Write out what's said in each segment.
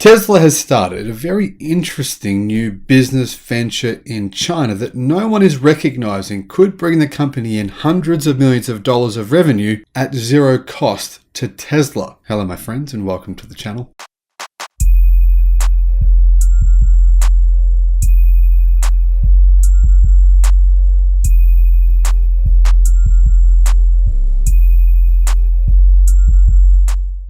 Tesla has started a very interesting new business venture in China that no one is recognizing could bring the company in hundreds of millions of dollars of revenue at zero cost to Tesla. Hello, my friends, and welcome to the channel.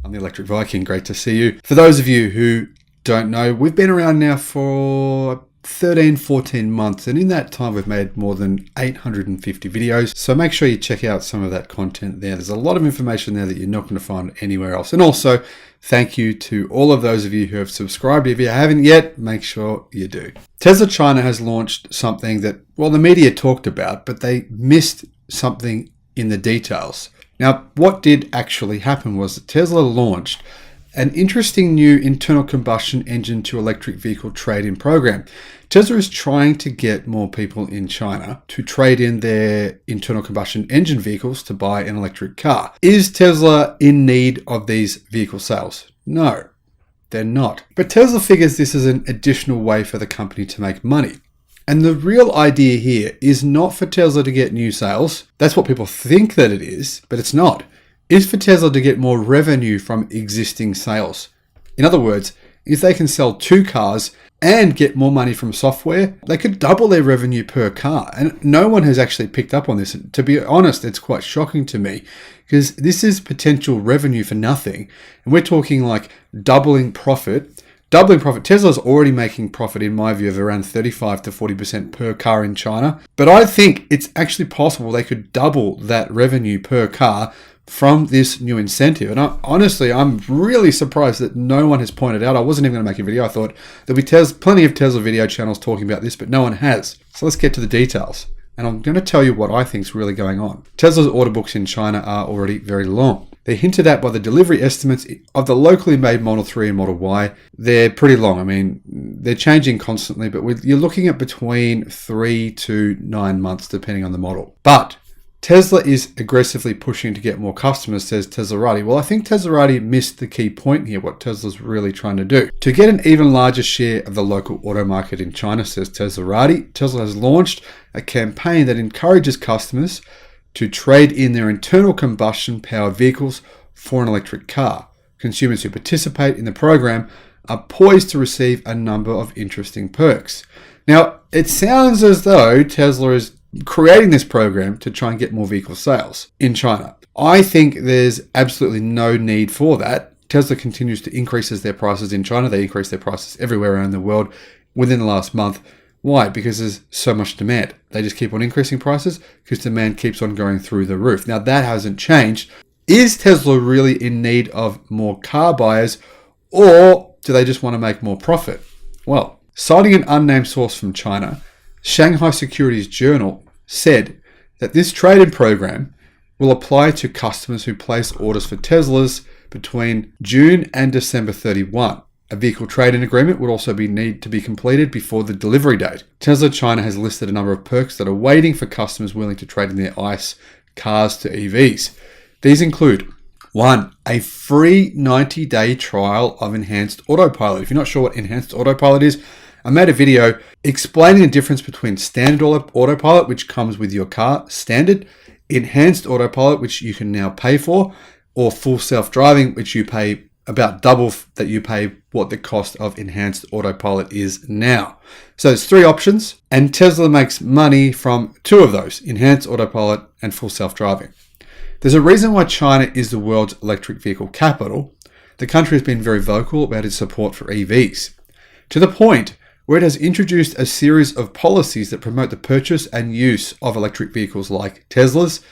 I'm the Electric Viking. Great to see you. For those of you who don't know, we've been around now for 14 months, and in that time we've made more than 850 videos. So make sure you check out some of that content there. There's a lot of information there that you're not going to find anywhere else. And also, thank you to all of those of you who have subscribed. If you haven't yet, make sure you do. Tesla China has launched something that, well, the media talked about, but they missed something in the details. Now, what did actually happen was that Tesla launched an interesting new internal combustion engine to electric vehicle trade-in program. Tesla is trying to get more people in China to trade in their internal combustion engine vehicles to buy an electric car. Is Tesla in need of these vehicle sales? No, they're not. But Tesla figures this is an additional way for the company to make money. And the real idea here is not for Tesla to get new sales. That's what people think that it is, but it's not. It's for Tesla to get more revenue from existing sales. In other words, if they can sell 2 cars and get more money from software, they could double their revenue per car. And no one has actually picked up on this. And to be honest, it's quite shocking to me because this is potential revenue for nothing. And we're talking like doubling profit. Tesla's already making profit, in my view, of around 35 to 40% per car in China. But I think it's actually possible they could double that revenue per car from this new incentive. And I'm really surprised that no one has pointed out. I wasn't even going to make a video. I thought there'll be plenty of Tesla video channels talking about this, but no one has. So let's get to the details. And I'm going to tell you what I think is really going on. Tesla's order books in China are already very long. They're hinted at by the delivery estimates of the locally made Model 3 and Model Y. They're pretty long. I mean, they're changing constantly, but you're looking at between 3 to 9 months, depending on the model. But Tesla is aggressively pushing to get more customers, says Teslarati. Well, I think Teslarati missed the key point here, what Tesla's really trying to do. To get an even larger share of the local auto market in China, says Teslarati, Tesla has launched a campaign that encourages customers to trade in their internal combustion powered vehicles for an electric car. Consumers who participate in the program are poised to receive a number of interesting perks. Now, it sounds as though Tesla is creating this program to try and get more vehicle sales in China. I think there's absolutely no need for that. Tesla continues to increase their prices in China. They increase their prices everywhere around the world within the last month. Why? Because there's so much demand. They just keep on increasing prices because demand keeps on going through the roof. Now, that hasn't changed. Is Tesla really in need of more car buyers, or do they just want to make more profit? Well, citing an unnamed source from China, Shanghai Securities Journal said that this trade-in program will apply to customers who place orders for Teslas between June and December 31. A vehicle trade-in agreement would also need to be completed before the delivery date. Tesla China has listed a number of perks that are waiting for customers willing to trade in their ICE cars to EVs. These include 1. A free 90-day trial of enhanced autopilot. If you're not sure what enhanced autopilot is, I made a video explaining the difference between standard autopilot, which comes with your car, standard, enhanced autopilot, which you can now pay for, or full self-driving, which you pay about double that you pay what the cost of enhanced autopilot is now. So there's 3 options, and Tesla makes money from 2 of those, enhanced autopilot and full self-driving. There's a reason why China is the world's electric vehicle capital. The country has been very vocal about its support for EVs, to the point where it has introduced a series of policies that promote the purchase and use of electric vehicles like Teslas.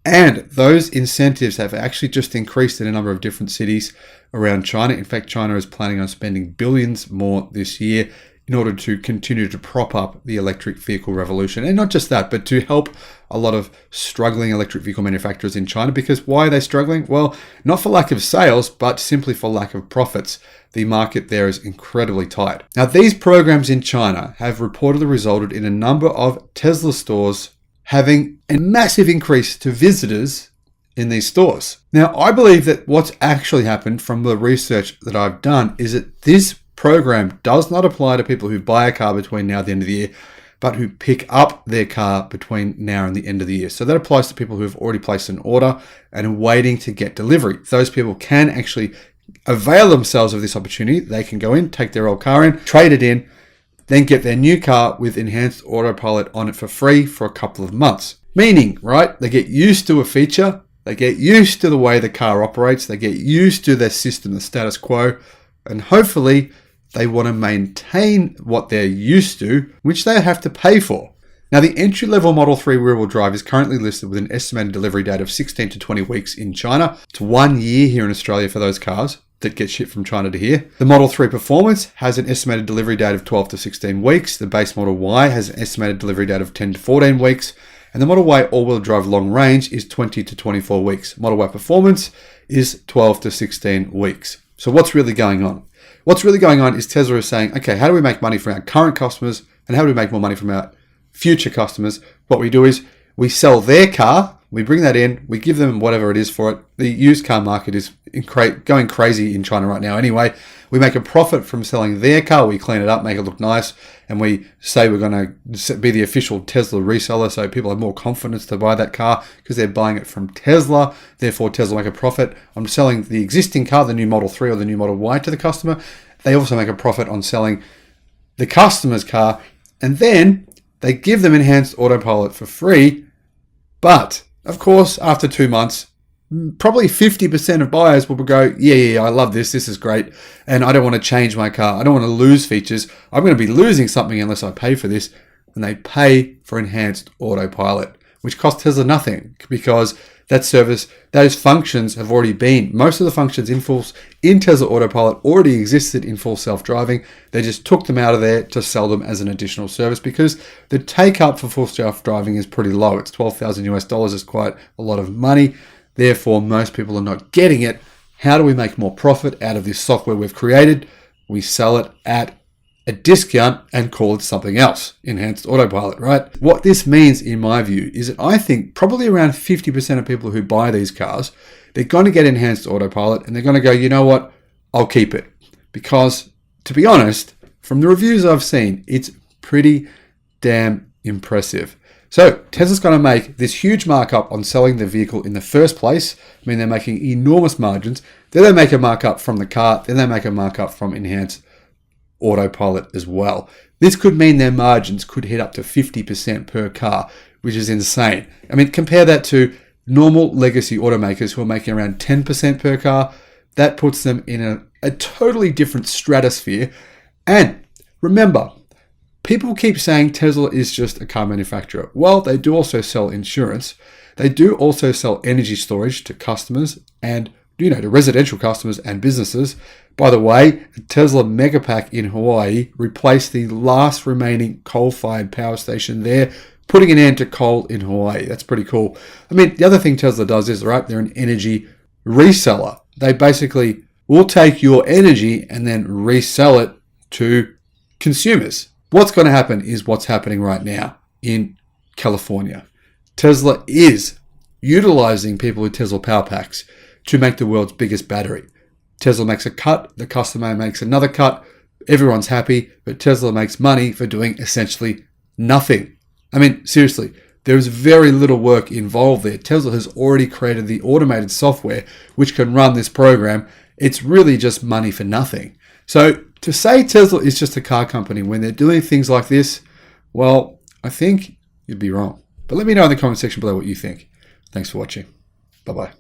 And those incentives have actually just increased in a number of different cities around China. In fact, China is planning on spending billions more this year in order to continue to prop up the electric vehicle revolution. And not just that, but to help a lot of struggling electric vehicle manufacturers in China. Because why are they struggling? Well, not for lack of sales, but simply for lack of profits. The market there is incredibly tight. Now, these programs in China have reportedly resulted in a number of Tesla stores having a massive increase to visitors in these stores. Now, I believe that what's actually happened from the research that I've done is that this program does not apply to people who buy a car between now and the end of the year, but who pick up their car between now and the end of the year. So that applies to people who have already placed an order and are waiting to get delivery. Those people can actually avail themselves of this opportunity. They can go in, take their old car in, trade it in, then get their new car with enhanced autopilot on it for free for a couple of months. Meaning, right, they get used to a feature, they get used to the way the car operates, they get used to their system, the status quo, and hopefully they want to maintain what they're used to, which they have to pay for. Now, the entry-level Model 3 rear-wheel drive is currently listed with an estimated delivery date of 16 to 20 weeks in China. It's 1 year here in Australia for those cars that get shipped from China to here. The Model 3 Performance has an estimated delivery date of 12 to 16 weeks. The base Model Y has an estimated delivery date of 10 to 14 weeks. And the Model Y all-wheel drive long range is 20 to 24 weeks. Model Y Performance is 12 to 16 weeks. So what's really going on? What's really going on is Tesla is saying, okay, how do we make money from our current customers and how do we make more money from our future customers? What we do is we sell their car, we bring that in, we give them whatever it is for it. The used car market is going crazy in China right now anyway. We make a profit from selling their car, we clean it up, make it look nice, and we say we're going to be the official Tesla reseller so people have more confidence to buy that car because they're buying it from Tesla. Therefore, Tesla make a profit on selling the existing car, the new Model 3 or the new Model Y to the customer. They also make a profit on selling the customer's car, and then they give them enhanced autopilot for free. But, of course, after 2 months, probably 50% of buyers will go, yeah, I love this is great, and I don't want to change my car. I don't want to lose features. I'm going to be losing something unless I pay for this. And they pay for enhanced autopilot, which costs Tesla nothing because that service, those functions have already been, most of the functions in Tesla Autopilot already existed in full self-driving. They just took them out of there to sell them as an additional service because the take up for full self-driving is pretty low. It's $12,000 is quite a lot of money. Therefore, most people are not getting it. How do we make more profit out of this software we've created? We sell it at a discount and call it something else, enhanced autopilot, right? What this means, in my view, is that I think probably around 50% of people who buy these cars, they're going to get enhanced autopilot and they're going to go, you know what, I'll keep it. Because, to be honest, from the reviews I've seen, it's pretty damn impressive. So Tesla's going to make this huge markup on selling the vehicle in the first place. I mean, they're making enormous margins. Then they make a markup from the car. Then they make a markup from enhanced autopilot as well. This could mean their margins could hit up to 50% per car, which is insane. I mean, compare that to normal legacy automakers who are making around 10% per car. That puts them in a totally different stratosphere. And remember, people keep saying Tesla is just a car manufacturer. Well, they do also sell insurance. They do also sell energy storage to customers and, to residential customers and businesses. By the way, a Tesla Megapack in Hawaii replaced the last remaining coal-fired power station there, putting an end to coal in Hawaii. That's pretty cool. I mean, the other thing Tesla does is, right, they're an energy reseller. They basically will take your energy and then resell it to consumers. What's going to happen is what's happening right now in California. Tesla is utilizing people with Tesla Power Packs to make the world's biggest battery. Tesla makes a cut, the customer makes another cut, everyone's happy, but Tesla makes money for doing essentially nothing. I mean, seriously, there is very little work involved there. Tesla has already created the automated software which can run this program. It's really just money for nothing. So to say Tesla is just a car company when they're doing things like this, well, I think you'd be wrong. But let me know in the comment section below what you think. Thanks for watching. Bye-bye.